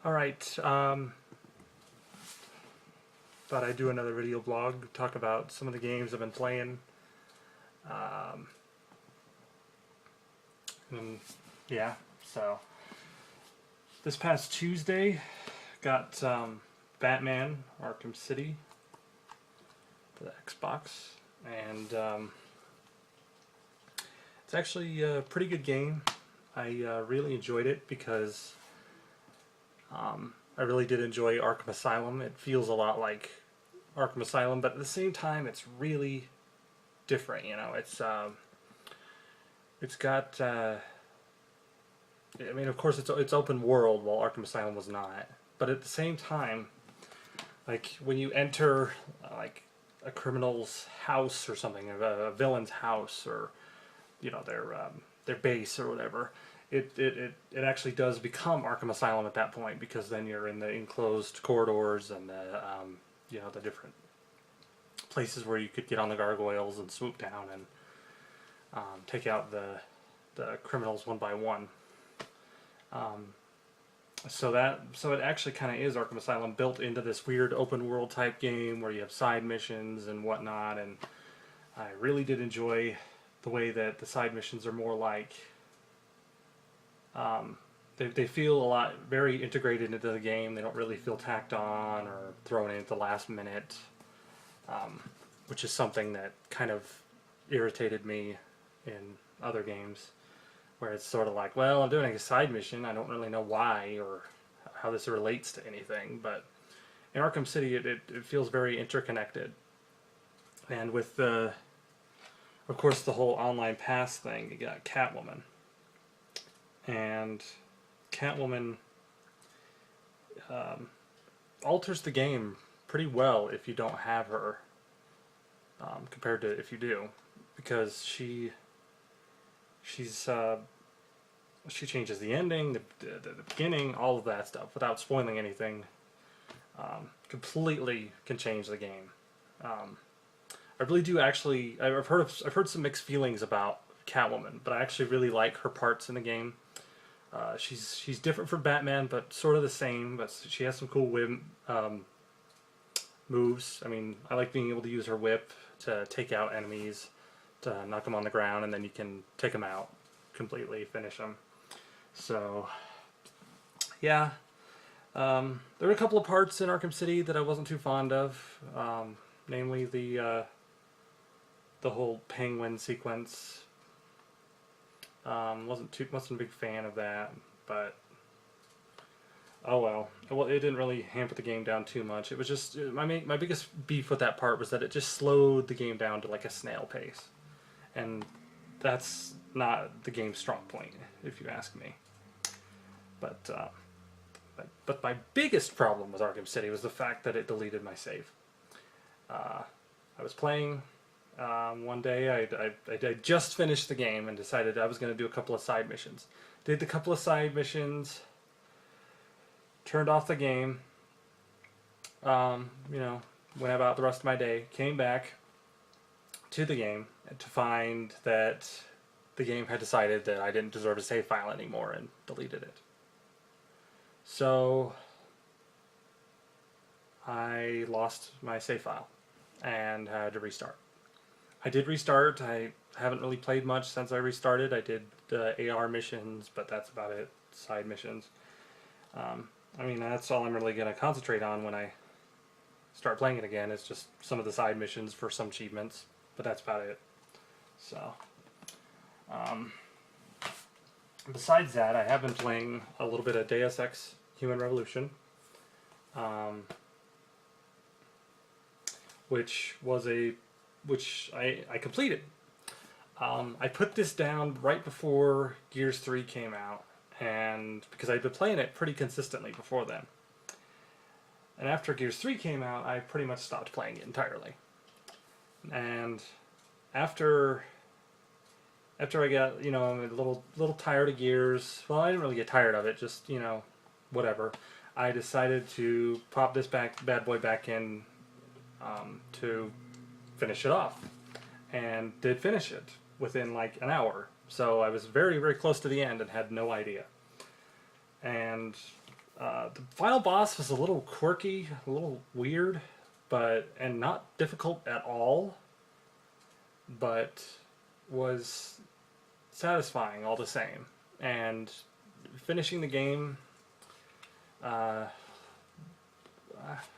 Alright, thought I'd do another video blog, talk about some of the games I've been playing. Um, and yeah, so this past Tuesday got Batman Arkham City for the Xbox, and it's actually a pretty good game. I really enjoyed it because I really did enjoy Arkham Asylum. It feels a lot like Arkham Asylum, but at the same time, it's really different. You know, it's got. I mean, of course, it's open world, while Arkham Asylum was not. But at the same time, like when you enter like a criminal's house or something, a villain's house, or their base or whatever, it actually does become Arkham Asylum at that point, because then you're in the enclosed corridors and the different places where you could get on the gargoyles and swoop down and take out the criminals one by one. So it actually kind of is Arkham Asylum built into this weird open world type game where you have side missions and whatnot, and I really did enjoy the way that the side missions are more like they feel very integrated into the game. They don't really feel tacked on or thrown in at the last minute, which is something that kind of irritated me in other games, where it's sort of like, well, I'm doing a side mission, I don't really know why or how this relates to anything. But in Arkham City, it feels very interconnected. And with of course, the whole online pass thing, you got Catwoman. And Catwoman alters the game pretty well if you don't have her, compared to if you do, because she changes the ending, the beginning, all of that stuff without spoiling anything. Completely can change the game. I really do actually. I've heard some mixed feelings about Catwoman, but I actually really like her parts in the game. She's different from Batman, but sort of the same. But she has some cool moves. I mean, I like being able to use her whip to take out enemies, to knock them on the ground, and then you can take them out completely, finish them. So, yeah. There were a couple of parts in Arkham City that I wasn't too fond of, namely the whole penguin sequence. Wasn't a big fan of that, but oh well. Well, it didn't really hamper the game down too much. It was just my biggest beef with that part was that it just slowed the game down to like a snail pace, and that's not the game's strong point, if you ask me. But my biggest problem with Arkham City was the fact that it deleted my save. I was playing. One day I just finished the game and decided I was going to do a couple of side missions. Did the couple of side missions, turned off the game, went about the rest of my day, came back to the game to find that the game had decided that I didn't deserve a save file anymore and deleted it. So I lost my save file and had to restart. I did restart. I haven't really played much since I restarted. I did the AR missions, but that's about it. Side missions. I mean, that's all I'm really going to concentrate on when I start playing it again. It's just some of the side missions for some achievements, but that's about it. So, besides that, I have been playing a little bit of Deus Ex Human Revolution, which I completed. I put this down right before Gears 3 came out, and because I'd been playing it pretty consistently before then. And after Gears 3 came out, I pretty much stopped playing it entirely. And after I got, I'm a little tired of Gears. Well, I didn't really get tired of it, just, whatever. I decided to pop this bad boy back in to finish it off, and did finish it within like an hour. So I was very, very close to the end and had no idea. And The final boss was a little quirky, a little weird, and not difficult at all, but was satisfying all the same. And finishing the game, I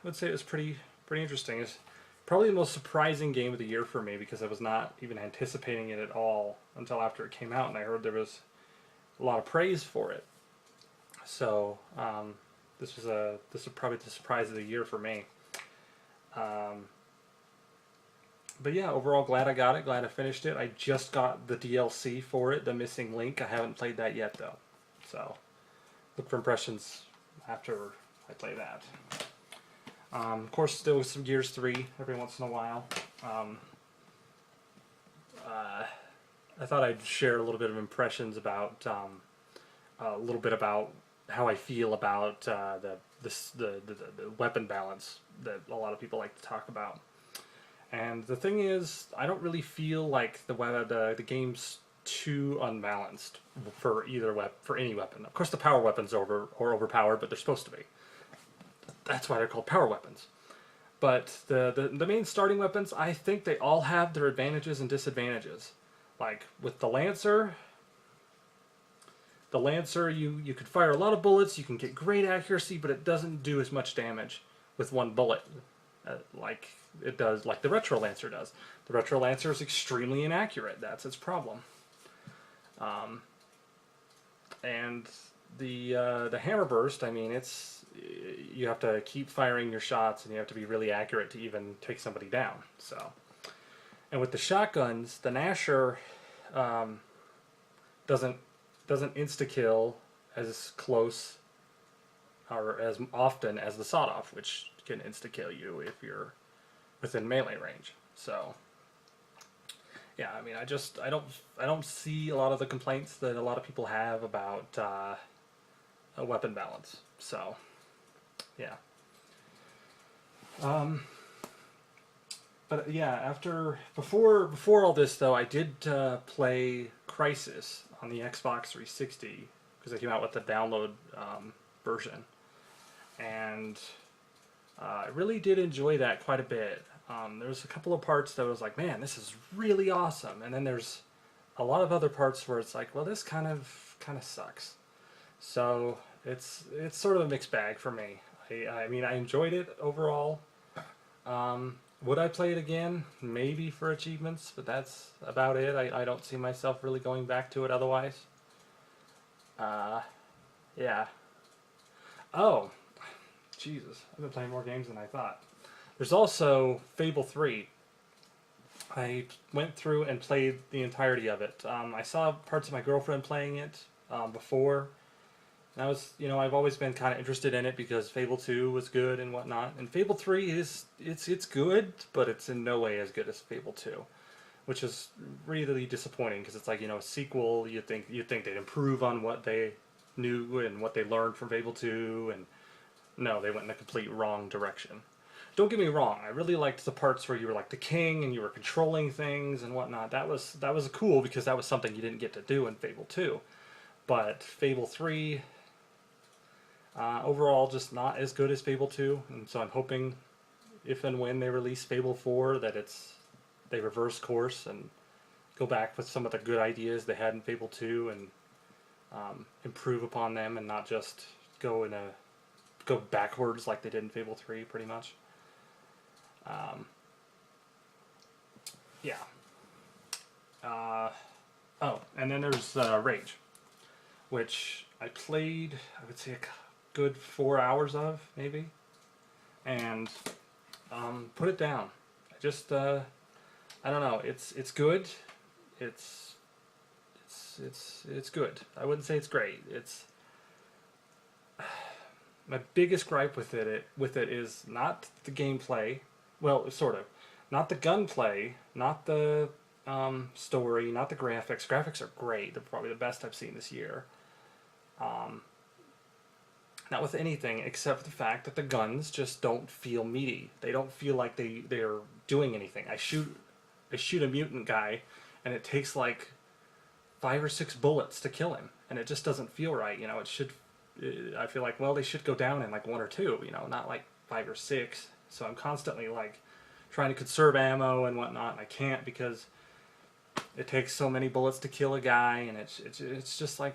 would say it was pretty interesting. It's probably the most surprising game of the year for me because I was not even anticipating it at all until after it came out, and I heard there was a lot of praise for it. So this was probably the surprise of the year for me. But yeah, overall glad I got it, glad I finished it. I just got the DLC for it, The Missing Link. I haven't played that yet though. So look for impressions after I play that. Of course, still some Gears 3 every once in a while. I thought I'd share a little bit of impressions about a little bit about how I feel about the weapon balance that a lot of people like to talk about. And the thing is, I don't really feel like the game's too unbalanced for for any weapon. Of course, the power weapons are overpowered, but they're supposed to be. That's why they're called power weapons. But the main starting weapons, I think they all have their advantages and disadvantages. Like with the Lancer, you could fire a lot of bullets, you can get great accuracy, but it doesn't do as much damage with one bullet like it does, like the Retro Lancer does. The Retro Lancer is extremely inaccurate. That's its problem. And the Hammer Burst, I mean, you have to keep firing your shots, and you have to be really accurate to even take somebody down. So, and with the shotguns, the Gnasher doesn't insta kill as close or as often as the sawed-off, which can insta kill you if you're within melee range. So, yeah, I mean, I don't see a lot of the complaints that a lot of people have about a weapon balance. So, yeah. But yeah, before all this though, I did play Crysis on the Xbox 360 because they came out with the download version, and I really did enjoy that quite a bit. There's a couple of parts that was like, man, this is really awesome, and then there's a lot of other parts where it's like, well, this kind of sucks. So it's sort of a mixed bag for me. I mean, I enjoyed it overall. Would I play it again? Maybe for achievements, but that's about it. I don't see myself really going back to it otherwise. Yeah. Oh, Jesus. I've been playing more games than I thought. There's also Fable 3. I went through and played the entirety of it. I saw parts of my girlfriend playing it before. And I've always been kind of interested in it because Fable 2 was good and whatnot. And Fable 3 it's good, but it's in no way as good as Fable 2, which is really disappointing because it's like, a sequel. You'd think they'd improve on what they knew and what they learned from Fable 2, and no, they went in a complete wrong direction. Don't get me wrong, I really liked the parts where you were like the king and you were controlling things and whatnot. That was cool because that was something you didn't get to do in Fable 2. But Fable 3, overall, just not as good as Fable 2, and so I'm hoping if and when they release Fable 4 that they reverse course and go back with some of the good ideas they had in Fable 2 and improve upon them and not just go backwards like they did in Fable 3 pretty much. Yeah. Oh, and then there's Rage, which I played, I would say, a good 4 hours of, maybe, and put it down. I don't know. It's good. It's good. I wouldn't say it's great. My biggest gripe with it is not the gameplay. Well, sort of. Not the gunplay, not the story, not the graphics. Graphics are great. They're probably the best I've seen this year. Not with anything except the fact that the guns just don't feel meaty. They don't feel like they're doing anything. I shoot a mutant guy, and it takes like 5 or 6 bullets to kill him, and it just doesn't feel right. It should I feel like, well, they should go down in like 1 or 2, you know, not like 5 or 6. So I'm constantly like trying to conserve ammo and whatnot, and I can't because it takes so many bullets to kill a guy, and it's just like,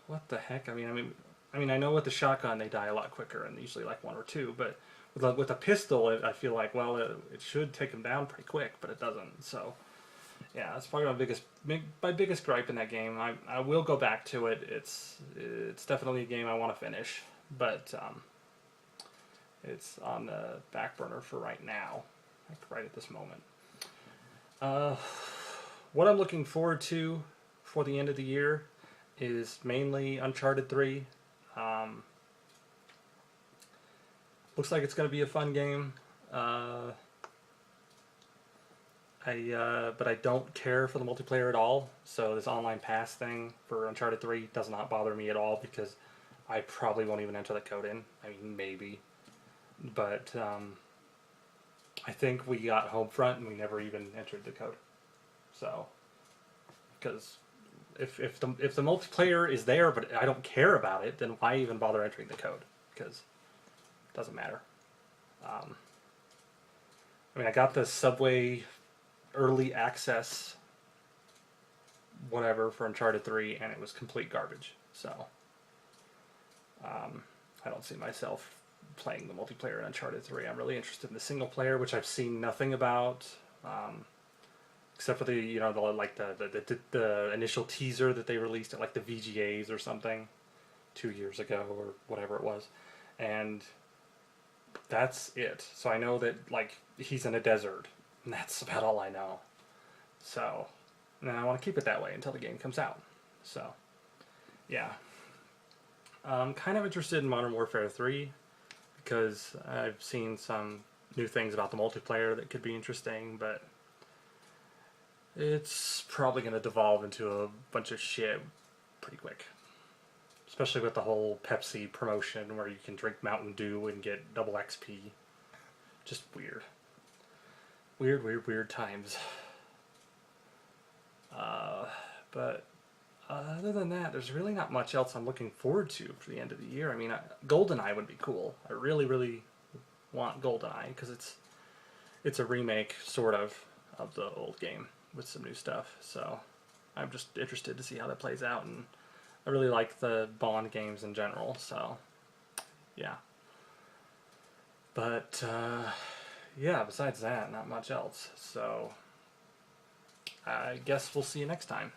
what the heck? I know with the shotgun they die a lot quicker, and usually like 1 or 2, but with a pistol, I feel like, well, it should take them down pretty quick, but it doesn't. So yeah, that's probably my biggest gripe in that game. I will go back to it. It's definitely a game I want to finish, but it's on the back burner for right now, like right at this moment. What I'm looking forward to for the end of the year is mainly Uncharted 3. Looks like it's going to be a fun game. But I don't care for the multiplayer at all. So this online pass thing for Uncharted 3 does not bother me at all because I probably won't even enter the code in. I mean, maybe. But I think we got Homefront and we never even entered the code. So, because if the multiplayer is there but I don't care about it, then why even bother entering the code? Because it doesn't matter. I got the Subway early access whatever for Uncharted 3 and it was complete garbage. So I don't see myself playing the multiplayer in Uncharted 3. I'm really interested in the single player, which I've seen nothing about, except for the initial teaser that they released at like the VGAs or something 2 years ago or whatever it was, and that's it. So I know that like he's in a desert, and that's about all I know. So, and I want to keep it that way until the game comes out. So, yeah. I'm kind of interested in Modern Warfare 3 because I've seen some new things about the multiplayer that could be interesting, but it's probably going to devolve into a bunch of shit pretty quick. Especially with the whole Pepsi promotion where you can drink Mountain Dew and get double XP. Just weird. Weird times. But other than that, there's really not much else I'm looking forward to for the end of the year. I mean, GoldenEye would be cool. I really want GoldenEye because it's a remake, sort of the old game with some new stuff. So I'm just interested to see how that plays out, and I really like the Bond games in general, so yeah. But yeah, besides that, not much else. So I guess we'll see you next time.